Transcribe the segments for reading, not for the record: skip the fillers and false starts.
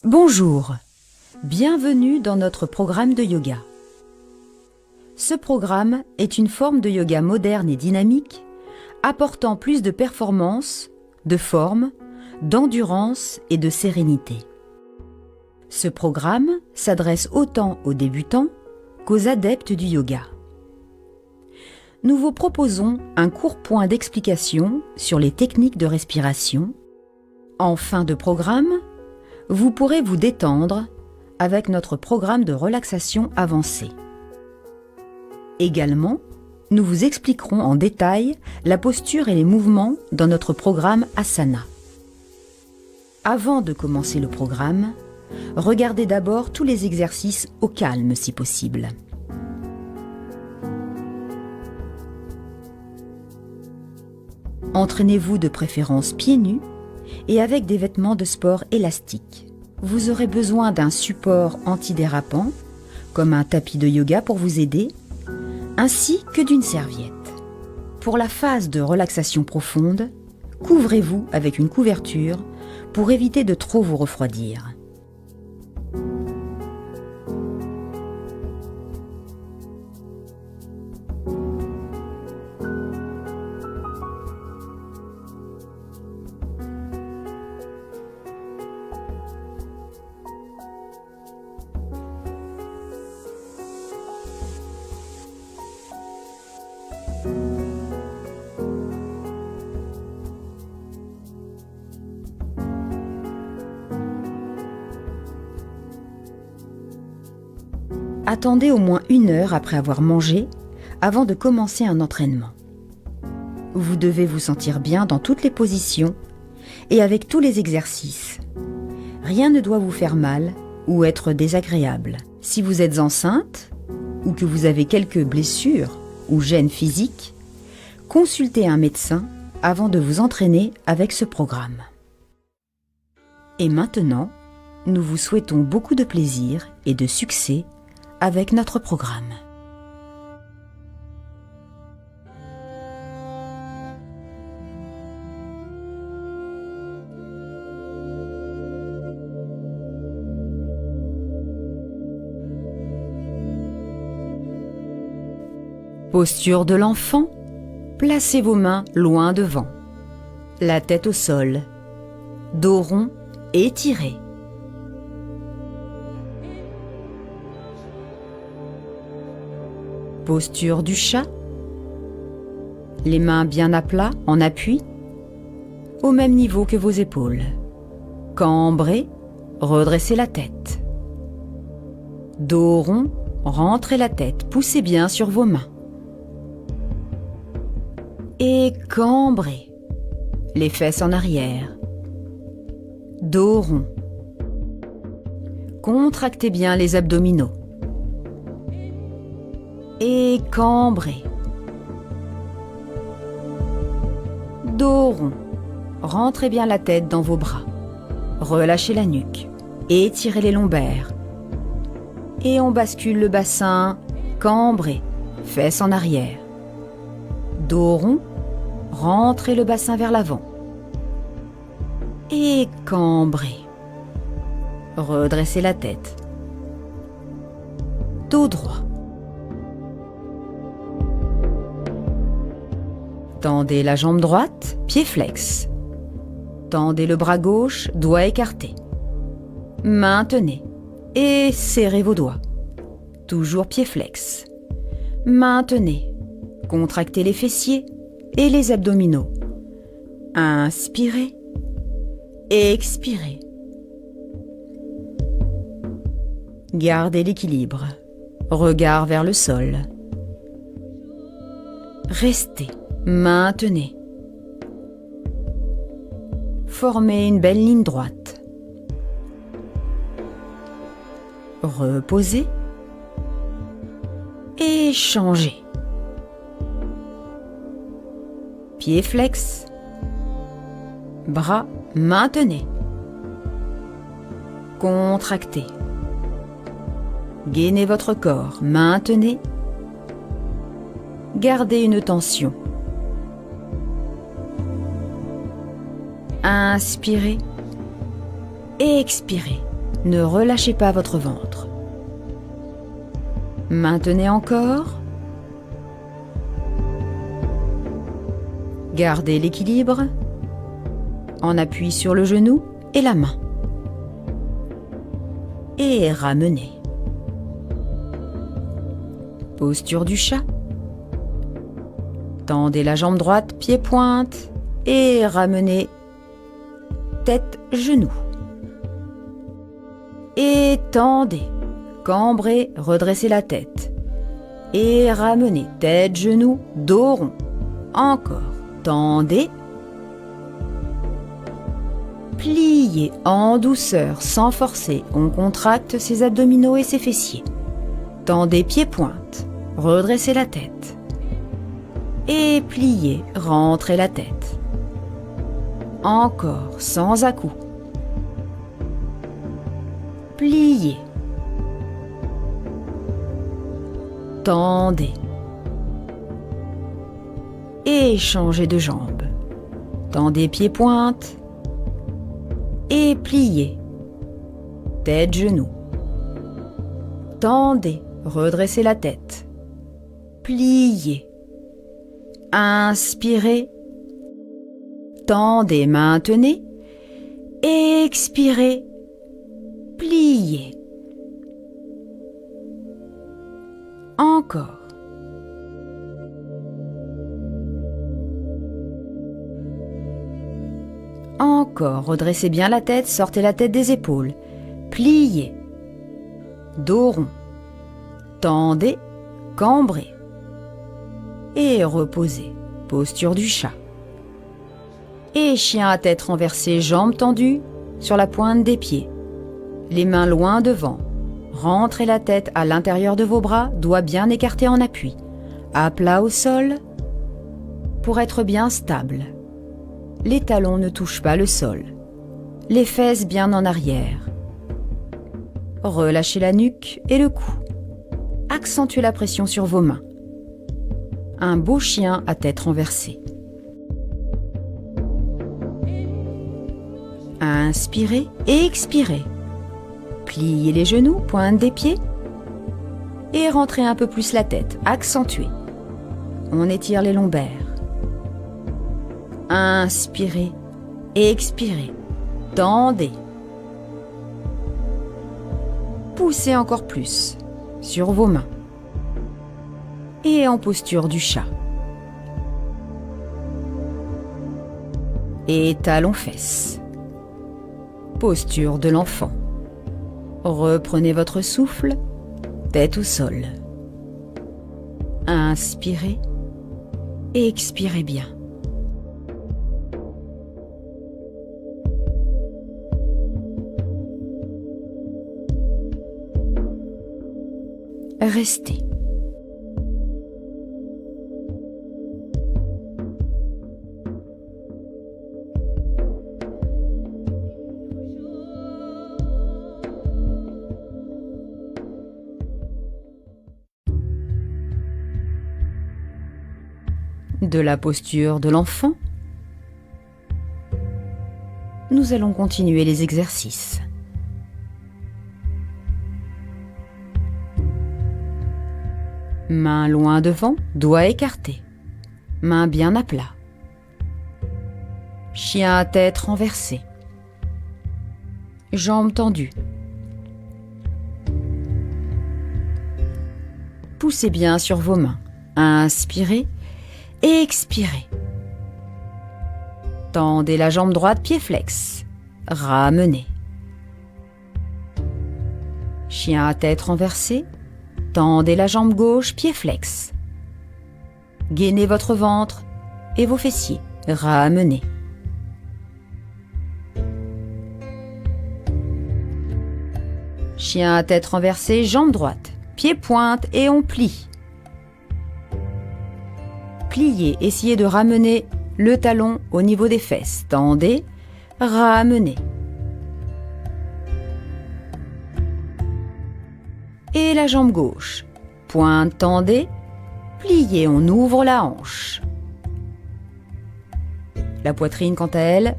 Bonjour, bienvenue dans notre programme de yoga. Ce programme est une forme de yoga moderne et dynamique, apportant plus de performance, de forme, d'endurance et de sérénité. Ce programme s'adresse autant aux débutants qu'aux adeptes du yoga. Nous vous proposons un court point d'explication sur les techniques de respiration. En fin de programme, vous pourrez vous détendre avec notre programme de relaxation avancé. Également, nous vous expliquerons en détail la posture et les mouvements dans notre programme Asana. Avant de commencer le programme, regardez d'abord tous les exercices au calme si possible. Entraînez-vous de préférence pieds nus et avec des vêtements de sport élastiques. Vous aurez besoin d'un support antidérapant, comme un tapis de yoga pour vous aider, ainsi que d'une serviette. Pour la phase de relaxation profonde, couvrez-vous avec une couverture pour éviter de trop vous refroidir. Attendez au moins 1 heure après avoir mangé avant de commencer un entraînement. Vous devez vous sentir bien dans toutes les positions et avec tous les exercices. Rien ne doit vous faire mal ou être désagréable. Si vous êtes enceinte ou que vous avez quelques blessures ou gênes physiques, consultez un médecin avant de vous entraîner avec ce programme. Et maintenant, nous vous souhaitons beaucoup de plaisir et de succès avec notre programme. Posture de l'enfant, placez vos mains loin devant, la tête au sol, dos rond et étiré. Posture du chat, les mains bien à plat en appui, au même niveau que vos épaules. Cambrez, redressez la tête. Dos rond, rentrez la tête, poussez bien sur vos mains. Et cambrez, les fesses en arrière. Dos rond. Contractez bien les abdominaux. Et cambrez. Dos rond. Rentrez bien la tête dans vos bras. Relâchez la nuque. Étirez les lombaires. Et on bascule le bassin. Cambrez. Fesses en arrière. Dos rond. Rentrez le bassin vers l'avant. Et cambrez. Redressez la tête. Dos droit. Tendez la jambe droite, pied flex. Tendez le bras gauche, doigt écarté. Maintenez et serrez vos doigts. Toujours pied flex. Maintenez. Contractez les fessiers et les abdominaux. Inspirez. Expirez. Gardez l'équilibre. Regard vers le sol. Restez. Maintenez. Formez une belle ligne droite. Reposez. Et changez. Pied flex. Bras, maintenez. Contractez. Gainez votre corps, maintenez. Gardez une tension. Inspirez et expirez. Ne relâchez pas votre ventre. Maintenez encore. Gardez l'équilibre en appui sur le genou et la main. Et ramenez. Posture du chat. Tendez la jambe droite, pied pointe et ramenez tête, genou. Et tendez, cambrez, redressez la tête. Et ramenez tête, genou, dos rond. Encore, tendez. Pliez en douceur, sans forcer. On contracte ses abdominaux et ses fessiers. Tendez pied pointe, redressez la tête. Et pliez, rentrez la tête. Encore, sans à-coups. Pliez. Tendez. Et changez de jambe. Tendez pied pointe. Et pliez. Tête, genou. Tendez, redressez la tête. Pliez. Inspirez. Tendez, maintenez. Expirez. Pliez. Encore. Encore, redressez bien la tête, sortez la tête des épaules. Pliez. Dos rond. Tendez, cambrez. Et reposez. Posture du chat. Et chien à tête renversée, jambes tendues sur la pointe des pieds. Les mains loin devant. Rentrez la tête à l'intérieur de vos bras, doigts bien écartés en appui. À plat au sol pour être bien stable. Les talons ne touchent pas le sol. Les fesses bien en arrière. Relâchez la nuque et le cou. Accentuez la pression sur vos mains. Un beau chien à tête renversée. Inspirez et expirez. Pliez les genoux, pointe des pieds. Et rentrez un peu plus la tête, accentuez. On étire les lombaires. Inspirez et expirez. Tendez. Poussez encore plus sur vos mains. Et en posture du chat. Et talons-fesses. Posture de l'enfant. Reprenez votre souffle, tête au sol. Inspirez et expirez bien. Restez. De la posture de l'enfant, nous allons continuer les exercices. Mains loin devant, doigts écartés. Mains bien à plat. Chien à tête renversée. Jambes tendues. Poussez bien sur vos mains. Inspirez et expirez. Tendez la jambe droite, pied flex. Ramenez. Chien à tête renversée. Tendez la jambe gauche, pied flex. Gainez votre ventre et vos fessiers. Ramenez. Chien à tête renversée, jambe droite, pied pointe et on plie. Pliez, essayez de ramener le talon au niveau des fesses. Tendez, ramenez. Et la jambe gauche. Pointe, tendez, pliez, on ouvre la hanche. La poitrine, quant à elle,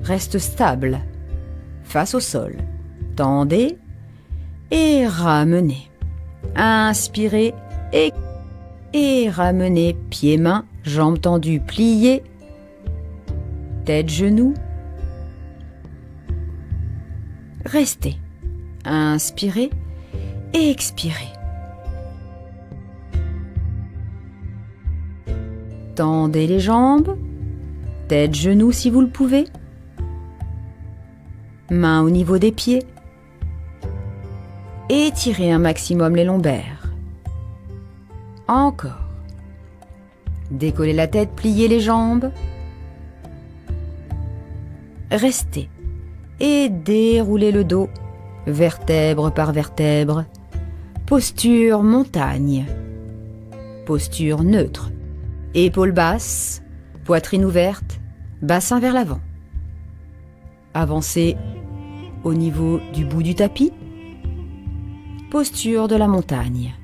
reste stable, face au sol. tendez et ramenez. Inspirez et ramenez, pieds, mains, jambes tendues, pliées, tête, genoux. Restez. Inspirez et expirez. Tendez les jambes, tête, genoux si vous le pouvez. Mains au niveau des pieds. Étirez un maximum les lombaires. Encore. Décollez la tête, pliez les jambes. Restez et déroulez le dos, vertèbre par vertèbre. Posture montagne. Posture neutre. Épaules basses, poitrine ouverte, bassin vers l'avant. Avancez au niveau du bout du tapis. Posture de la montagne.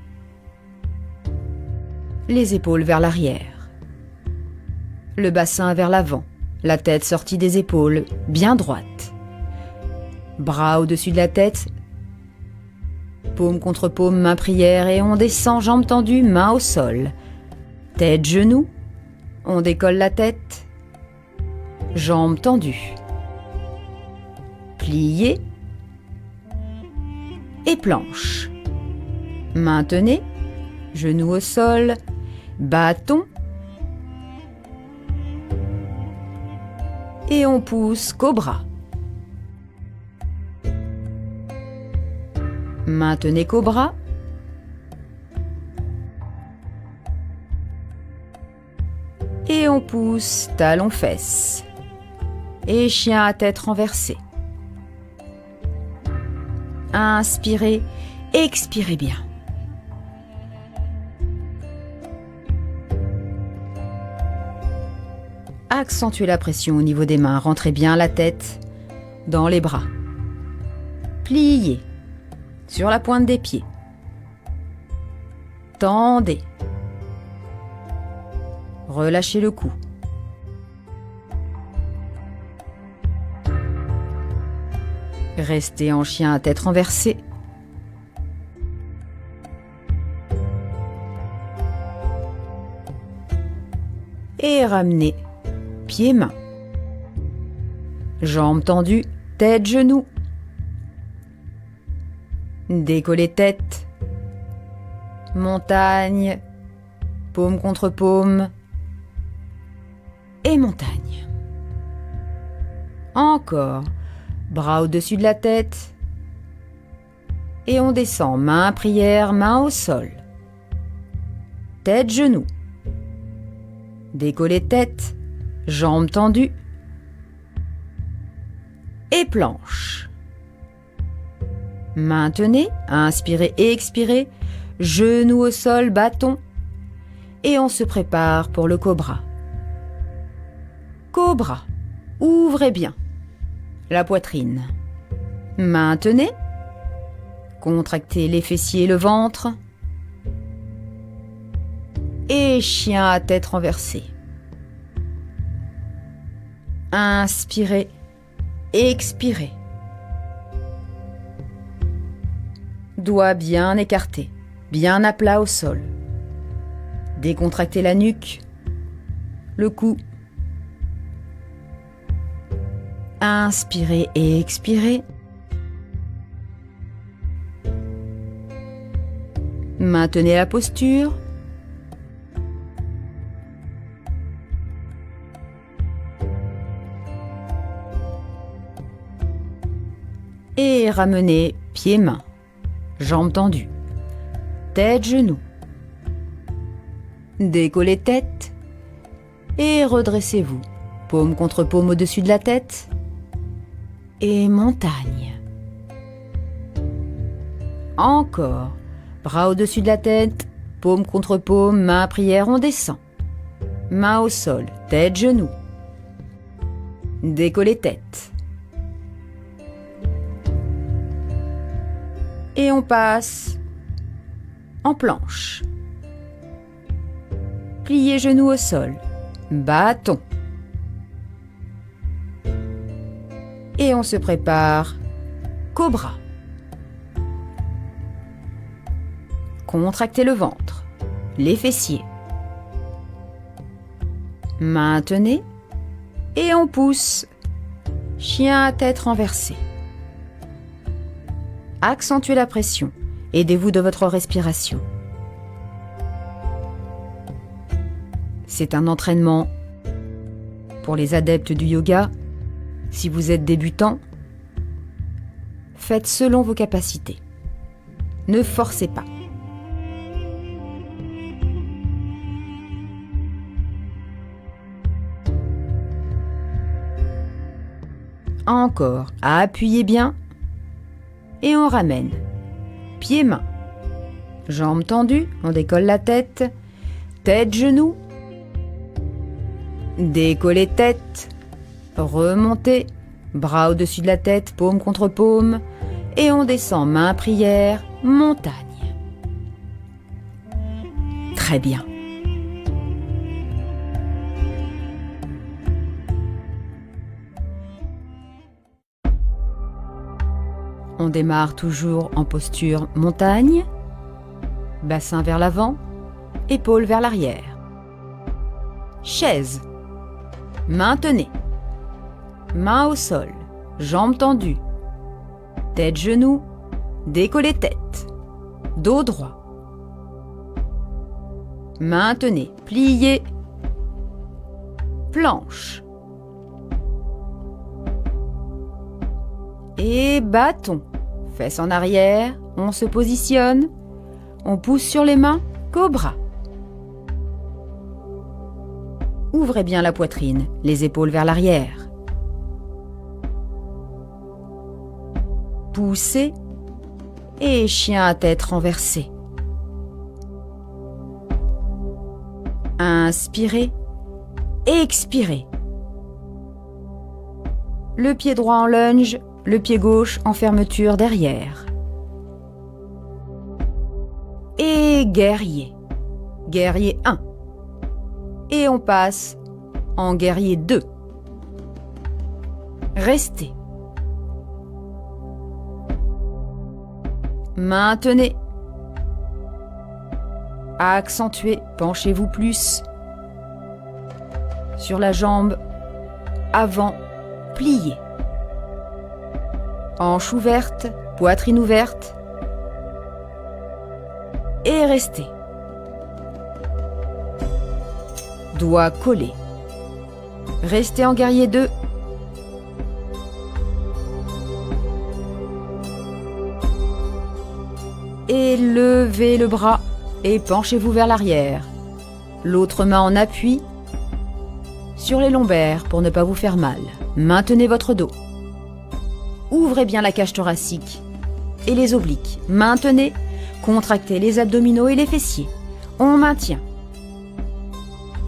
Les épaules vers l'arrière. Le bassin vers l'avant, la tête sortie des épaules, bien droite. Bras au-dessus de la tête, paume contre paume, main prière et on descend, jambes tendues, main au sol. Tête, genoux, on décolle la tête, jambes tendues. Pliez et planche. Maintenez, genoux au sol, bâton. Et on pousse cobra. Maintenez cobra. Et on pousse talon-fesse. Et chien à tête renversée. Inspirez, expirez bien. Accentuez la pression au niveau des mains, rentrez bien la tête dans les bras. Pliez sur la pointe des pieds. Tendez. Relâchez le cou. Restez en chien à tête renversée. Et ramenez pieds, mains. Jambes tendues, tête, genoux. Décollez tête. Montagne. Paume contre paume. Et montagne. Encore. Bras au-dessus de la tête. Et on descend, main prière, main au sol. Tête, genoux. Décollez tête, jambes tendues. Et planche. Maintenez, inspirez et expirez, genoux au sol, bâton. Et on se prépare pour le cobra. Cobra, ouvrez bien la poitrine. Maintenez. Contractez les fessiers et le ventre. Et chien à tête renversée. Inspirez. Expirez. Doigts bien écartés, bien à plat au sol. Décontractez la nuque, le cou. Inspirez et expirez. Maintenez la posture. Et ramenez pieds, mains, jambes tendues, tête, genoux. Décollez tête et redressez-vous, paume contre paume au-dessus de la tête. Et montagne. Encore. Bras au-dessus de la tête, paume contre paume, main prière, on descend. Main au sol, tête, genoux. Décollez tête. Et on passe en planche. Pliez genoux au sol, bâton. Et on se prépare cobra. Contractez le ventre, les fessiers. Maintenez et on pousse. Chien à tête renversée. Accentuez la pression. Aidez-vous de votre respiration. C'est un entraînement pour les adeptes du yoga. Si vous êtes débutant, faites selon vos capacités. Ne forcez pas. Encore, appuyez bien et on ramène. Pieds, mains. Jambes tendues, on décolle la tête. Tête, genoux. Décollez tête. Remontez. Bras au-dessus de la tête, paume contre paume. Et on descend, main prière, montagne. Très bien. On démarre toujours en posture montagne, bassin vers l'avant, épaules vers l'arrière. Chaise. Maintenez. Main au sol, jambes tendues. Tête, genoux, décollez tête. Dos droit. Maintenez, pliez. Planche. Et bâton. Fesses en arrière, on se positionne. On pousse sur les mains, cobra. Ouvrez bien la poitrine, les épaules vers l'arrière. Poussez et chien à tête renversée. Inspirez, expirez. Le pied droit en lunge, le pied gauche en fermeture derrière. Et guerrier. Guerrier 1. Et on passe en guerrier 2. Restez. Maintenez. Accentuez, penchez-vous plus. Sur la jambe avant, pliez. Hanche ouverte, poitrine ouverte. Et restez. Doigts collés. Restez en guerrier 2. Et levez le bras et penchez-vous vers l'arrière. L'autre main en appui sur les lombaires pour ne pas vous faire mal. Maintenez votre dos. Ouvrez bien la cage thoracique et les obliques. Maintenez, contractez les abdominaux et les fessiers. On maintient.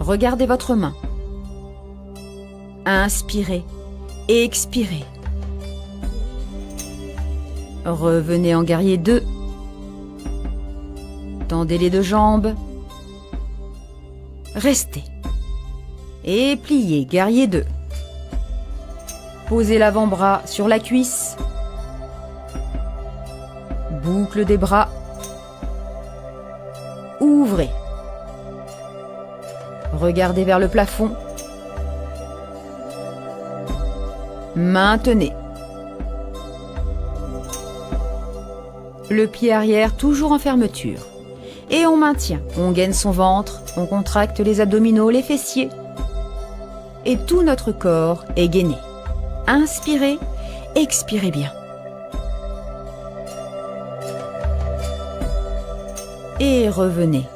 Regardez votre main. Inspirez, expirez. Revenez en guerrier 2. Tendez les deux jambes. Restez. Et pliez, guerrier 2. Posez l'avant-bras sur la cuisse. Boucle des bras. Ouvrez. Regardez vers le plafond. Maintenez. Le pied arrière toujours en fermeture. Et on maintient. On gaine son ventre, on contracte les abdominaux, les fessiers. Et tout notre corps est gainé. Inspirez, expirez bien. Et revenez.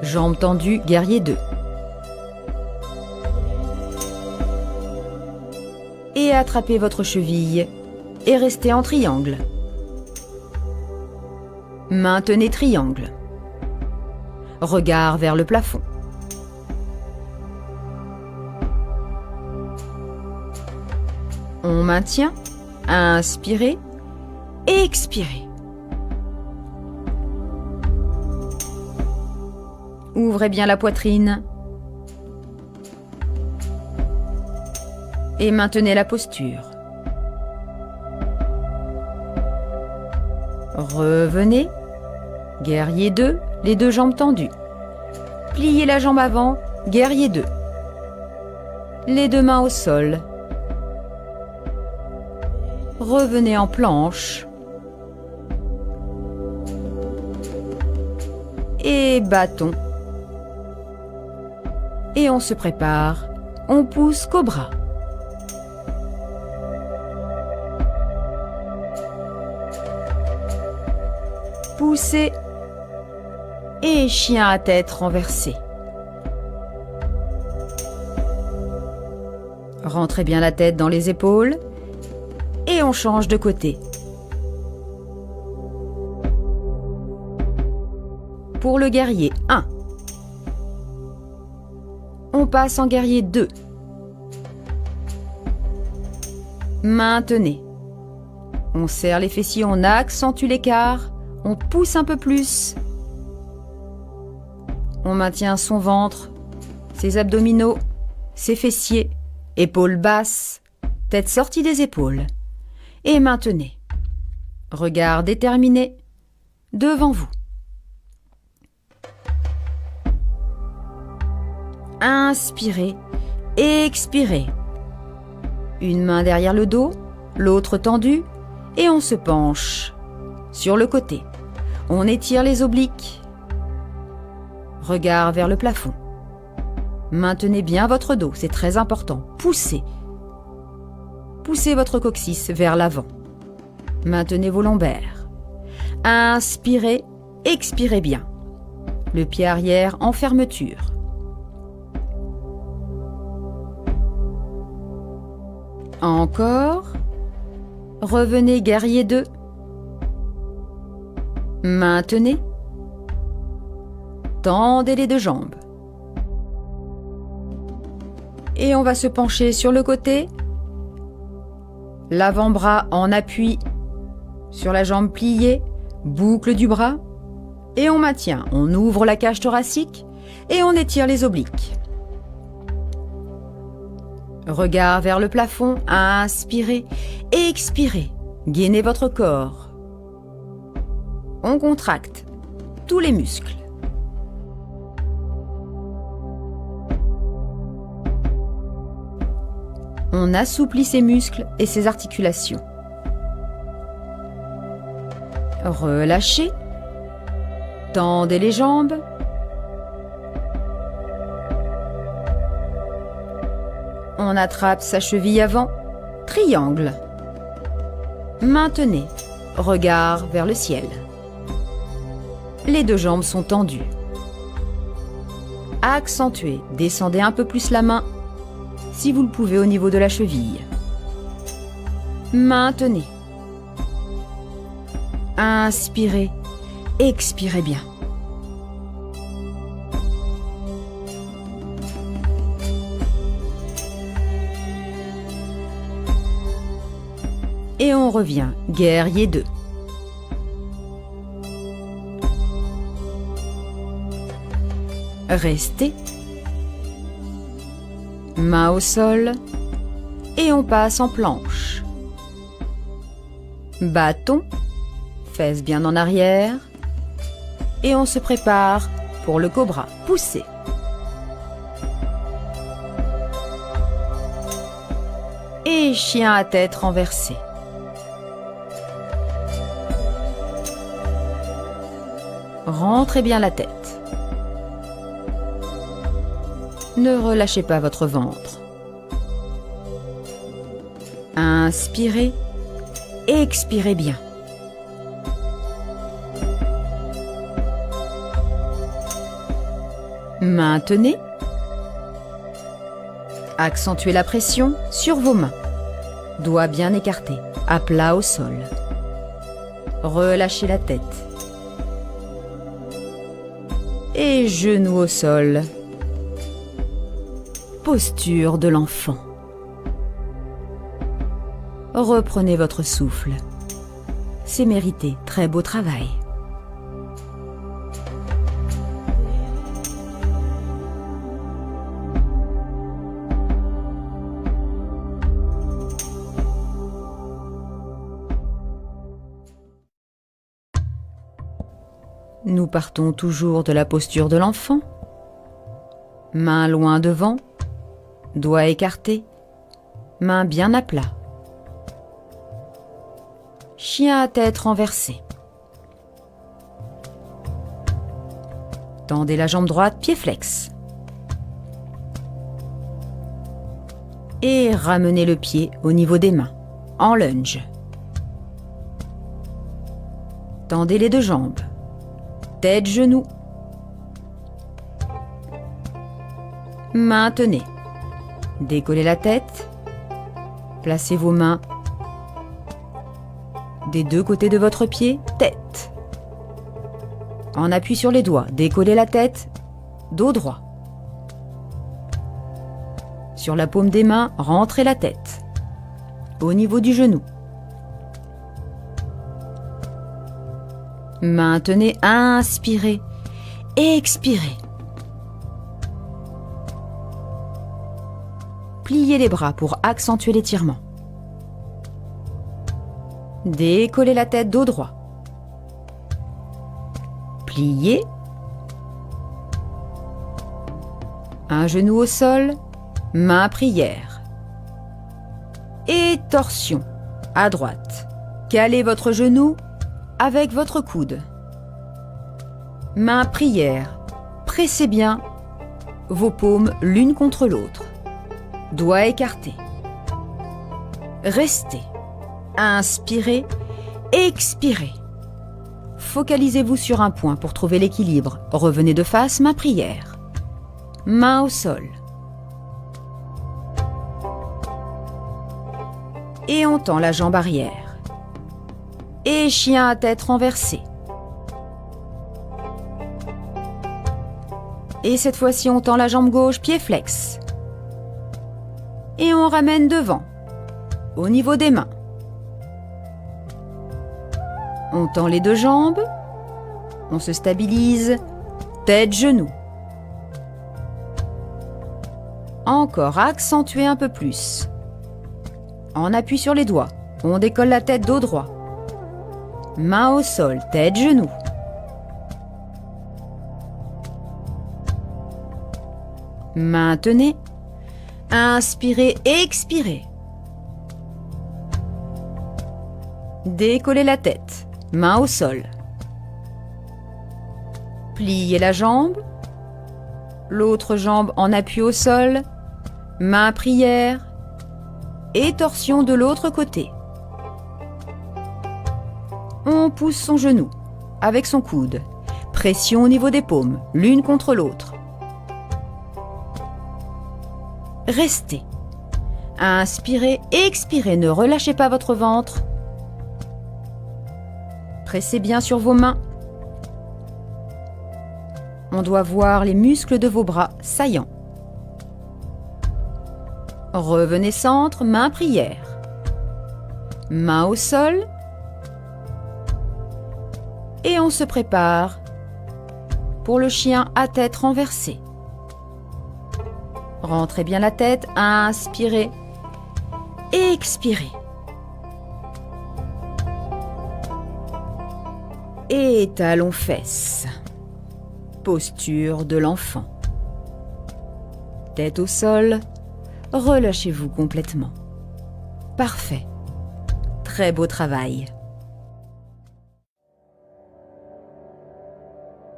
Jambes tendues, guerrier 2. Et attrapez votre cheville et restez en triangle. Maintenez triangle. Regard vers le plafond. On maintient. Inspirez. Expirez. Ouvrez bien la poitrine. Et maintenez la posture. Revenez. Guerrier 2, les deux jambes tendues. Pliez la jambe avant, guerrier 2. Les deux mains au sol. Revenez en planche. Et bâton. Et on se prépare. On pousse cobra. Poussez. Et chien à tête renversée. Rentrez bien la tête dans les épaules. Et on change de côté. Pour le guerrier 1. On passe en guerrier 2. Maintenez. On serre les fessiers, on accentue l'écart. On pousse un peu plus. On maintient son ventre, ses abdominaux, ses fessiers, épaules basses, tête sortie des épaules. Et maintenez. Regard déterminé devant vous. Inspirez, expirez. Une main derrière le dos, l'autre tendue, et on se penche sur le côté. On étire les obliques. Regard vers le plafond. Maintenez bien votre dos, c'est très important. Poussez. Poussez votre coccyx vers l'avant. Maintenez vos lombaires. Inspirez, expirez bien. Le pied arrière en fermeture. Encore. Revenez guerrier 2. Maintenez. Tendez les deux jambes. Et on va se pencher sur le côté. L'avant-bras en appui sur la jambe pliée, boucle du bras. Et on maintient. On ouvre la cage thoracique et on étire les obliques. Regard vers le plafond, inspirez, expirez, gainez votre corps. On contracte tous les muscles. On assouplit ses muscles et ses articulations. Relâchez, tendez les jambes. On attrape sa cheville avant, triangle. Maintenez, regard vers le ciel. Les deux jambes sont tendues. Accentuez, descendez un peu plus la main, si vous le pouvez au niveau de la cheville. Maintenez. Inspirez, expirez bien. Et on revient, guerrier 2. Restez. Main au sol. Et on passe en planche. Bâton. Fesses bien en arrière. Et on se prépare pour le cobra. Poussez. Et chien à tête renversée. Rentrez bien la tête. Ne relâchez pas votre ventre. Inspirez, expirez bien. Maintenez. Accentuez la pression sur vos mains. Doigts bien écartés, à plat au sol. Relâchez la tête. Et genoux au sol. Posture de l'enfant. Reprenez votre souffle. C'est mérité, très beau travail. Nous partons toujours de la posture de l'enfant. Mains loin devant, doigts écartés, mains bien à plat. Chien à tête renversée. Tendez la jambe droite, pied flex. Et ramenez le pied au niveau des mains, en lunge. Tendez les deux jambes. Tête, genoux. Maintenez. Décollez la tête. Placez vos mains des deux côtés de votre pied, tête. En appui sur les doigts, décollez la tête, dos droit. Sur la paume des mains, rentrez la tête. Au niveau du genou. Maintenez, inspirez, expirez. Pliez les bras pour accentuer l'étirement. Décollez la tête, dos droit. Pliez. Un genou au sol, main prière. Et torsion à droite. Calez votre genou avec votre coude. Main prière. Pressez bien vos paumes l'une contre l'autre. Doigts écartés. Restez. Inspirez, expirez. Focalisez-vous sur un point pour trouver l'équilibre. Revenez de face, main prière. Main au sol. Et on tend la jambe arrière. Et chien à tête renversée. Et cette fois-ci, on tend la jambe gauche, pied flex. Et on ramène devant, au niveau des mains. On tend les deux jambes. On se stabilise, tête, genou. Encore, accentuez un peu plus. En appui sur les doigts, on décolle la tête, dos droit. Main au sol, tête, genou. Maintenez. Inspirez, expirez. Décollez la tête, main au sol. Pliez la jambe. L'autre jambe en appui au sol. Main prière. Et torsion de l'autre côté. On pousse son genou avec son coude. Pression au niveau des paumes, l'une contre l'autre. Restez. Inspirez, expirez, ne relâchez pas votre ventre. Pressez bien sur vos mains. On doit voir les muscles de vos bras saillants. Revenez centre, main prière. Main au sol. Et on se prépare pour le chien à tête renversée. Rentrez bien la tête, inspirez, expirez. Et talons-fesses. Posture de l'enfant. Tête au sol, relâchez-vous complètement. Parfait. Très beau travail.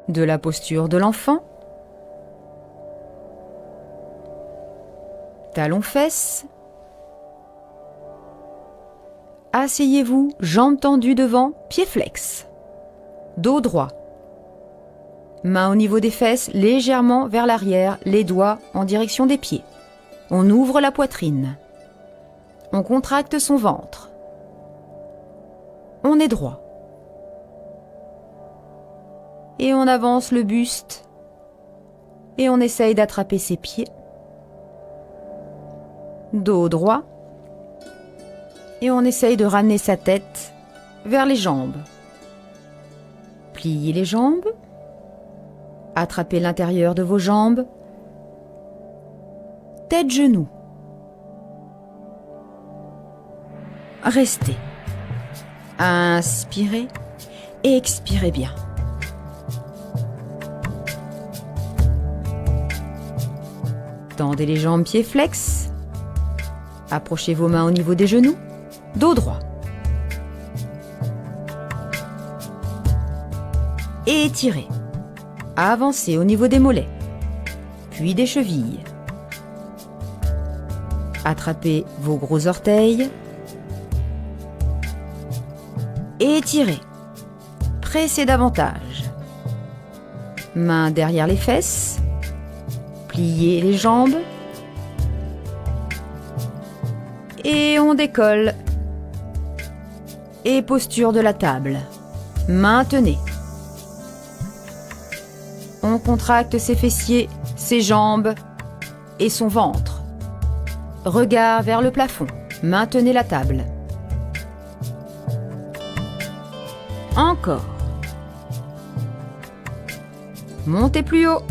De la posture de l'enfant. Talons-fesses. Asseyez-vous, jambes tendues devant, pieds flex. Dos droit. Mains au niveau des fesses, légèrement vers l'arrière, les doigts en direction des pieds. On ouvre la poitrine. On contracte son ventre. On est droit. Et on avance le buste. Et on essaye d'attraper ses pieds. Dos droit. Et on essaye de ramener sa tête vers les jambes. Pliez les jambes. Attrapez l'intérieur de vos jambes. Tête, genoux. Restez. Inspirez et expirez bien. Tendez les jambes, pieds flex. Approchez vos mains au niveau des genoux. Dos droit. Étirez. Avancez au niveau des mollets, puis des chevilles. Attrapez vos gros orteils. Étirez. Pressez davantage. Mains derrière les fesses. Pliez les jambes. Et on décolle. Et posture de la table. Maintenez. On contracte ses fessiers, ses jambes et son ventre. Regard vers le plafond. Maintenez la table. Encore. Montez plus haut.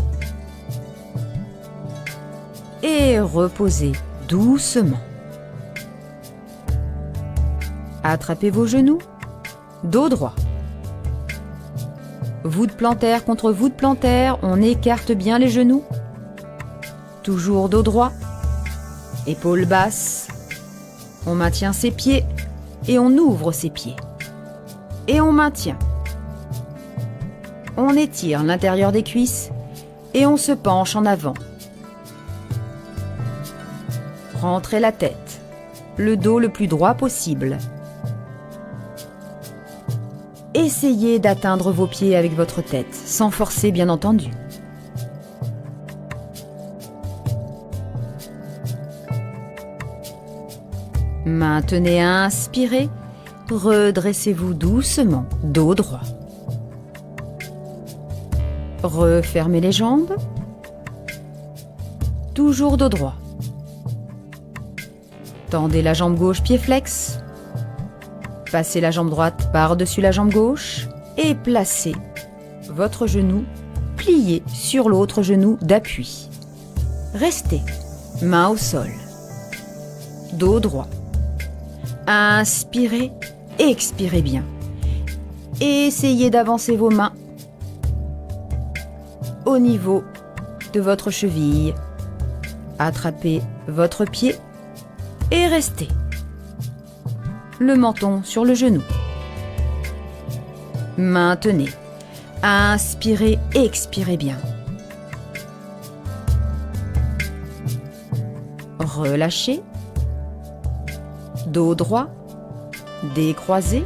Et reposez doucement. Attrapez vos genoux. Dos droit. Voûte plantaire contre voûte plantaire, on écarte bien les genoux. Toujours dos droit. Épaules basses. On maintient ses pieds et on ouvre ses pieds. Et on maintient. On étire l'intérieur des cuisses et on se penche en avant. Rentrez la tête, le dos le plus droit possible. Essayez d'atteindre vos pieds avec votre tête, sans forcer bien entendu. Maintenez à inspirer, redressez-vous doucement, dos droit. Refermez les jambes, toujours dos droit. Tendez la jambe gauche, pied flex. Passez la jambe droite par-dessus la jambe gauche et placez votre genou plié sur l'autre genou d'appui. Restez, main au sol, dos droit. Inspirez, expirez bien. Essayez d'avancer vos mains au niveau de votre cheville. Attrapez votre pied et restez. Le menton sur le genou. Maintenez. Inspirez, expirez bien. Relâchez. Dos droit. Décroisez.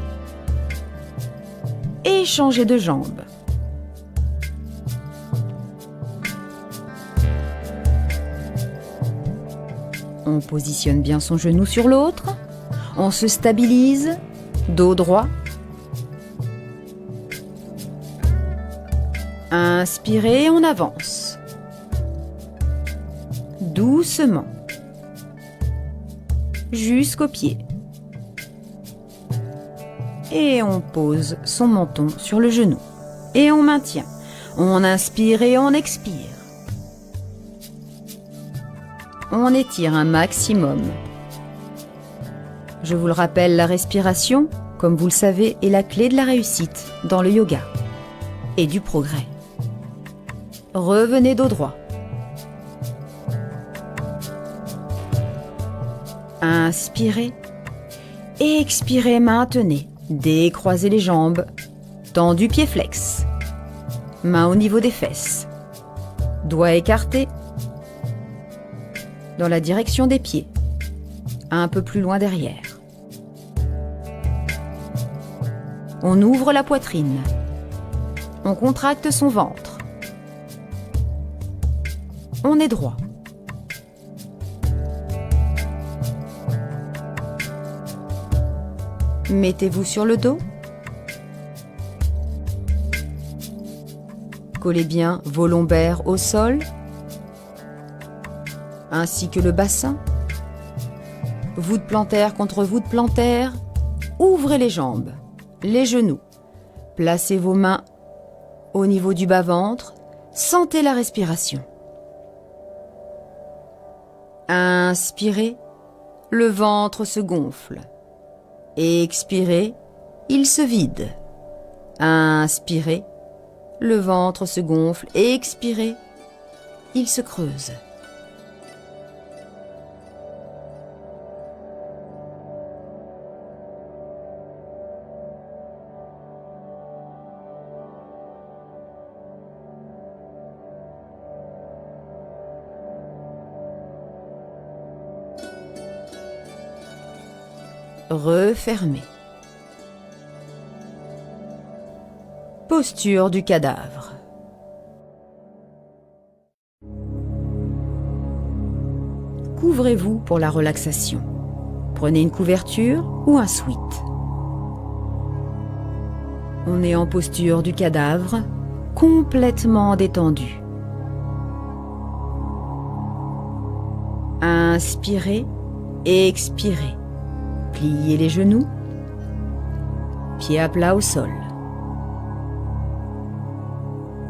Et changez de jambe. On positionne bien son genou sur l'autre. On se stabilise, dos droit. Inspirez, on avance. Doucement. Jusqu'au pied. Et on pose son menton sur le genou. Et on maintient. On inspire et on expire. On étire un maximum. Je vous le rappelle, la respiration, comme vous le savez, est la clé de la réussite dans le yoga et du progrès. Revenez dos droit. Inspirez. Expirez, maintenez. Décroisez les jambes. Tendu, pied flex. Main au niveau des fesses. Doigts écartés dans la direction des pieds. Un peu plus loin derrière. On ouvre la poitrine. On contracte son ventre. On est droit. Mettez-vous sur le dos. Collez bien vos lombaires au sol, ainsi que le bassin. Voûte plantaire contre voûte plantaire. Ouvrez les jambes, les genoux. Placez vos mains au niveau du bas-ventre. Sentez la respiration. Inspirez, le ventre se gonfle. Expirez, il se vide. Inspirez, le ventre se gonfle. Expirez, il se creuse. refermez. Posture du cadavre. Couvrez-vous pour la relaxation. Prenez une couverture ou un sweat. On est en posture du cadavre, complètement détendu. Inspirez et expirez. Pliez les genoux. Pieds à plat au sol.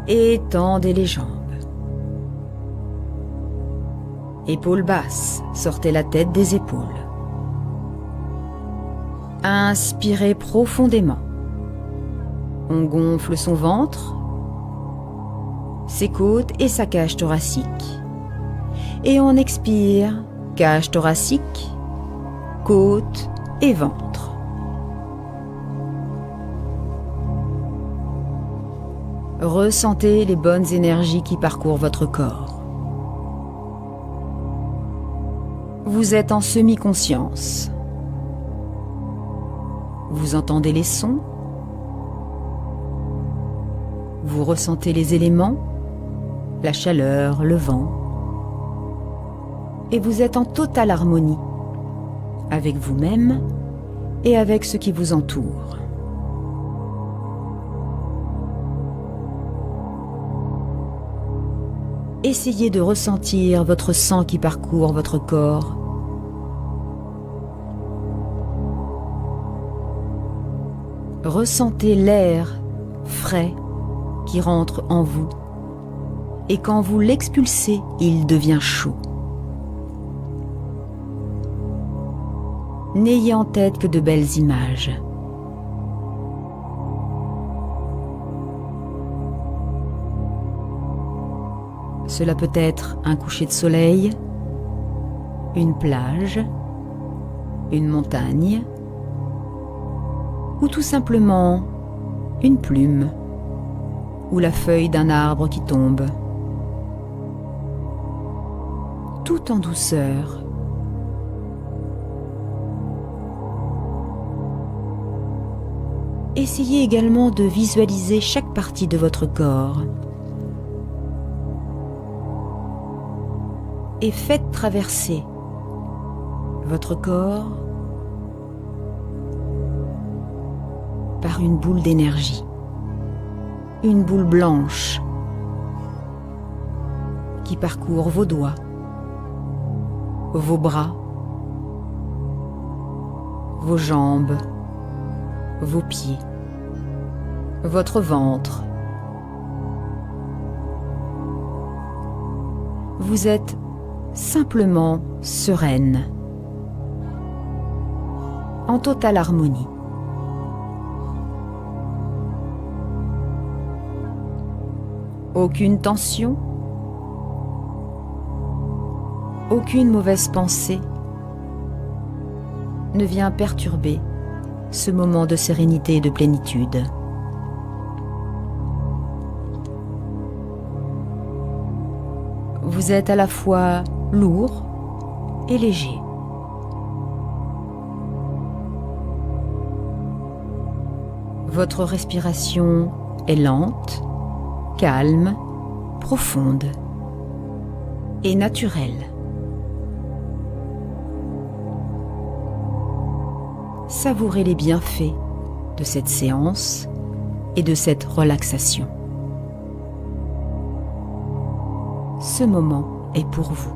Étendez les jambes. Épaules basses, sortez la tête des épaules. Inspirez profondément. On gonfle son ventre, ses côtes et sa cage thoracique. Et on expire, cage thoracique, côtes et ventre. Ressentez les bonnes énergies qui parcourent votre corps. Vous êtes en semi-conscience. Vous entendez les sons. Vous ressentez les éléments, la chaleur, le vent. Et vous êtes en totale harmonie avec vous-même et avec ce qui vous entoure. Essayez de ressentir votre sang qui parcourt votre corps. Ressentez l'air frais qui rentre en vous. Et quand vous l'expulsez, il devient chaud. N'ayez en tête que de belles images. Cela peut être un coucher de soleil, une plage, une montagne, ou tout simplement une plume ou la feuille d'un arbre qui tombe. Tout en douceur. Essayez également de visualiser chaque partie de votre corps et faites traverser votre corps par une boule d'énergie, une boule blanche qui parcourt vos doigts, vos bras, vos jambes, vos pieds, votre ventre. Vous êtes simplement sereine, en totale harmonie. Aucune tension, aucune mauvaise pensée ne vient perturber ce moment de sérénité et de plénitude. Vous êtes à la fois lourd et léger. Votre respiration est lente, calme, profonde et naturelle. Savourez les bienfaits de cette séance et de cette relaxation. Ce moment est pour vous.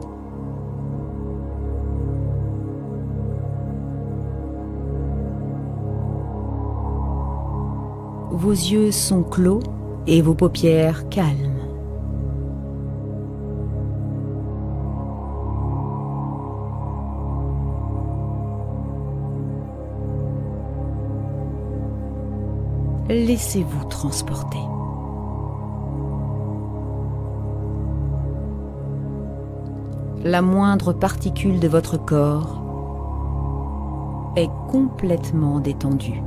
Vos yeux sont clos et vos paupières calmes. Laissez-vous transporter. La moindre particule de votre corps est complètement détendue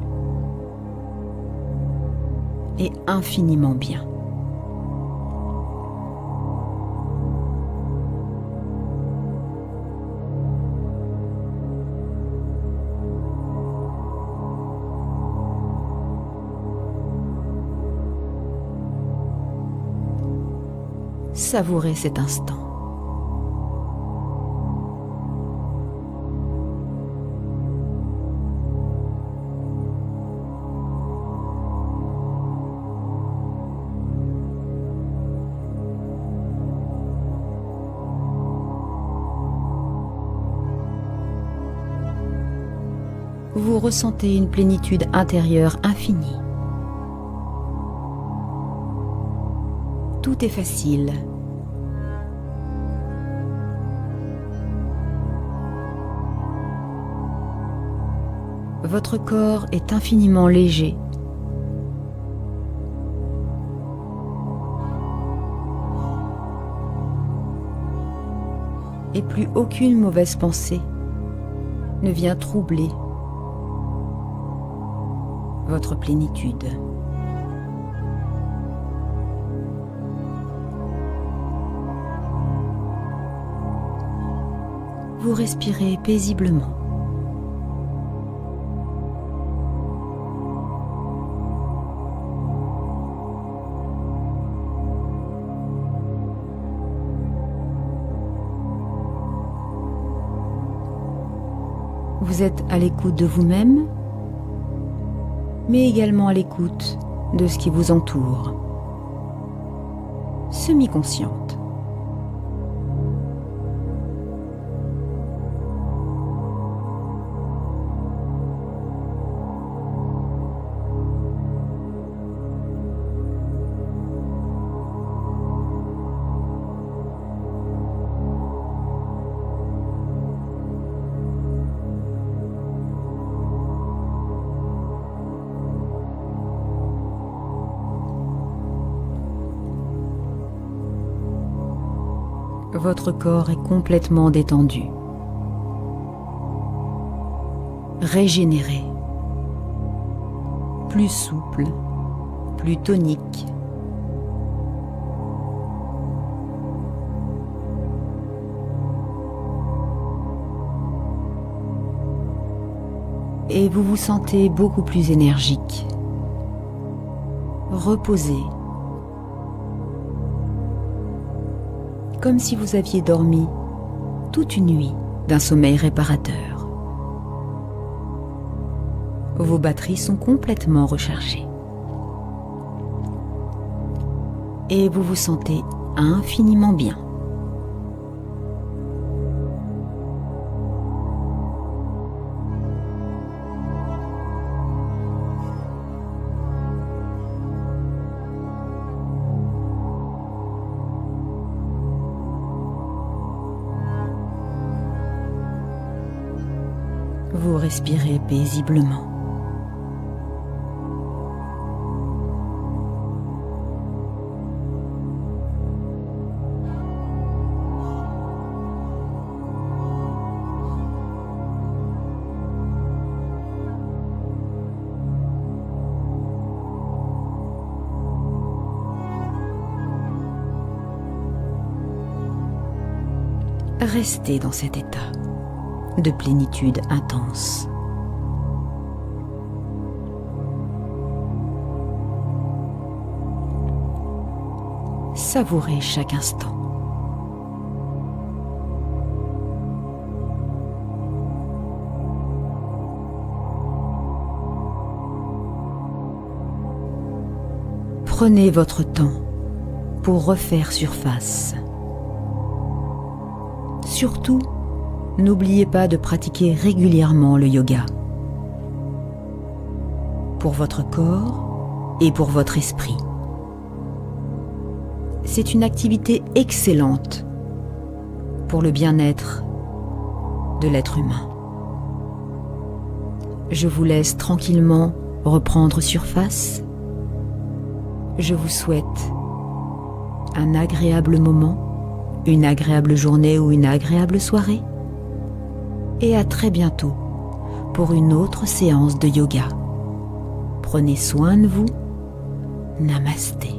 et infiniment bien. Savourez cet instant. Vous ressentez une plénitude intérieure infinie. Tout est facile. Votre corps est infiniment léger. Et plus aucune mauvaise pensée ne vient troubler votre plénitude. Vous respirez paisiblement. Vous êtes à l'écoute de vous-même, mais également à l'écoute de ce qui vous entoure. Semi-consciente. Votre corps est complètement détendu, régénéré, plus souple, plus tonique. Et vous vous sentez beaucoup plus énergique, reposé, comme si vous aviez dormi toute une nuit d'un sommeil réparateur. Vos batteries sont complètement rechargées. Et vous vous sentez infiniment bien. Vous respirez paisiblement. Restez dans cet état de plénitude intense. Savourez chaque instant. Prenez votre temps pour refaire surface. Surtout, n'oubliez pas de pratiquer régulièrement le yoga. Pour votre corps et pour votre esprit. C'est une activité excellente pour le bien-être de l'être humain. Je vous laisse tranquillement reprendre surface. Je vous souhaite un agréable moment, une agréable journée ou une agréable soirée. Et à très bientôt pour une autre séance de yoga. Prenez soin de vous. Namasté.